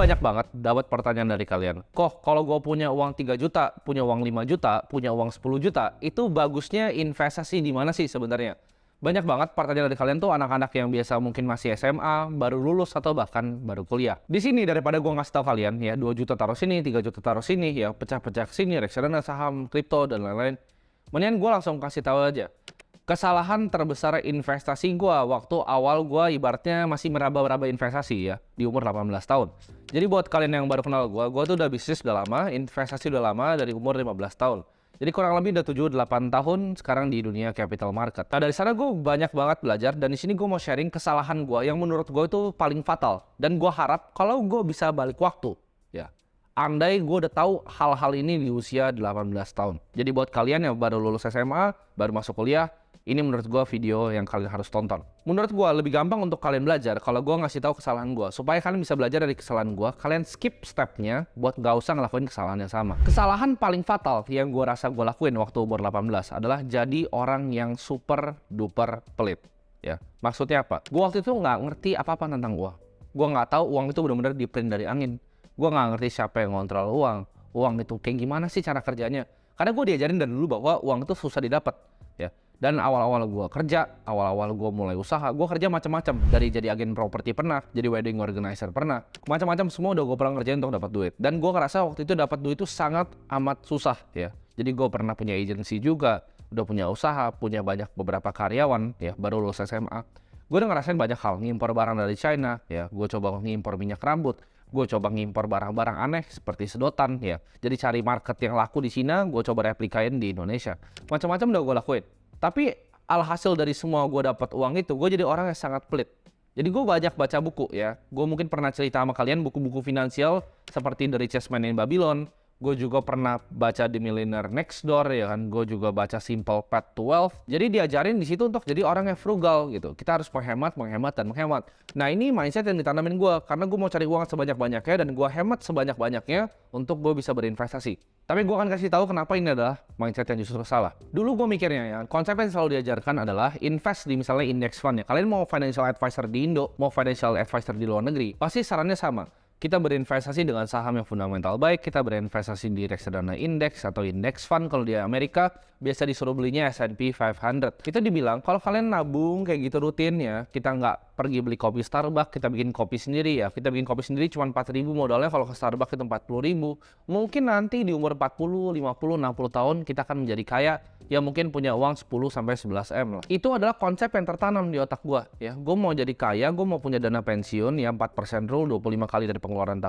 Banyak banget dapat pertanyaan dari kalian, "Kok kalau gue punya uang 3 juta, punya uang 5 juta, punya uang 10 juta, itu bagusnya investasi di mana sih sebenarnya?" Banyak banget pertanyaan dari kalian tuh anak-anak yang biasa mungkin masih SMA, baru lulus atau bahkan baru kuliah. Di sini daripada gue ngasih tahu kalian ya 2 juta taruh sini, 3 juta taruh sini, ya pecah-pecah ke sini, reksadana, saham, kripto dan lain-lain. Mendingan gue langsung kasih tahu aja. Kesalahan terbesar investasi gua waktu awal gua ibaratnya masih meraba-raba investasi ya di umur 18 tahun. Jadi buat kalian yang baru kenal gua tuh udah bisnis udah lama, investasi udah lama dari umur 15 tahun. Jadi kurang lebih udah 7-8 tahun sekarang di dunia capital market. Nah dari sana gue banyak banget belajar dan di sini gue mau sharing kesalahan gua yang menurut gue itu paling fatal. Dan gua harap kalau gue bisa balik waktu, ya. Andai gue udah tahu hal-hal ini di usia 18 tahun. Jadi buat kalian yang baru lulus SMA, baru masuk kuliah, ini menurut gue video yang kalian harus tonton. Menurut gue lebih gampang untuk kalian belajar kalau gue ngasih tahu kesalahan gue. Supaya kalian bisa belajar dari kesalahan gue, kalian skip stepnya buat gak usah ngelakuin kesalahan yang sama. Kesalahan paling fatal yang gue rasa gue lakuin waktu umur 18 adalah jadi orang yang super duper pelit. Ya, maksudnya apa? Gue waktu itu nggak ngerti apa-apa tentang uang. Gue nggak tahu uang itu benar-benar di-print dari angin. Gue nggak ngerti siapa yang ngontrol uang. Uang itu kayak gimana sih cara kerjanya? Karena gue diajarin dari dulu bahwa uang itu susah didapat. Ya. Dan awal-awal gue kerja, awal-awal gue mulai usaha, gue kerja macam-macam. Dari jadi agen properti pernah, jadi wedding organizer pernah. Macam-macam semua udah gue pernah ngerjain untuk dapat duit. Dan gue ngerasa waktu itu dapat duit itu sangat amat susah ya. Jadi gue pernah punya agensi juga, udah punya usaha, punya banyak beberapa karyawan ya, baru lulus SMA. Gue udah ngerasain banyak hal, ngimpor barang dari China ya, gue coba ngimpor minyak rambut, gue coba ngimpor barang-barang aneh seperti sedotan ya. Jadi cari market yang laku di Cina, gue coba replikain di Indonesia. Macam-macam udah gue lakuin. Tapi alhasil dari semua gue dapat uang itu, gue jadi orang yang sangat pelit. Jadi gue banyak baca buku ya. Gue mungkin pernah cerita sama kalian buku-buku finansial seperti The Richest Man in Babylon. Gue juga pernah baca The Millionaire Next Door ya kan. Gue juga baca Simple Path to Wealth. Jadi diajarin di situ untuk jadi orang yang frugal gitu. Kita harus menghemat, dan menghemat. Nah ini mindset yang ditanamin gue karena gue mau cari uang sebanyak-banyaknya dan gue hemat sebanyak-banyaknya untuk gue bisa berinvestasi. Tapi gue akan kasih tahu kenapa ini adalah mindset yang justru salah. Dulu gue mikirnya ya, konsep yang selalu diajarkan adalah invest di misalnya index fund ya. Kalian mau financial advisor di Indo, mau financial advisor di luar negeri, pasti sarannya sama. Kita berinvestasi dengan saham yang fundamental baik, kita berinvestasi di reksadana indeks atau index fund kalau di Amerika, biasa disuruh belinya S&P 500. Kita dibilang kalau kalian nabung kayak gitu rutin ya, kita nggak pergi beli kopi Starbucks, kita bikin kopi sendiri ya. Kita bikin kopi sendiri cuma 4.000 modalnya, kalau ke Starbucks itu 40.000. Mungkin nanti di umur 40, 50, 60 tahun kita akan menjadi kaya ya, mungkin punya uang 10-11 M lah. Itu adalah konsep yang tertanam di otak gua ya. Gue mau jadi kaya, gue mau punya dana pensiun ya 4% rule 25 kali dari pengeluaran tahun.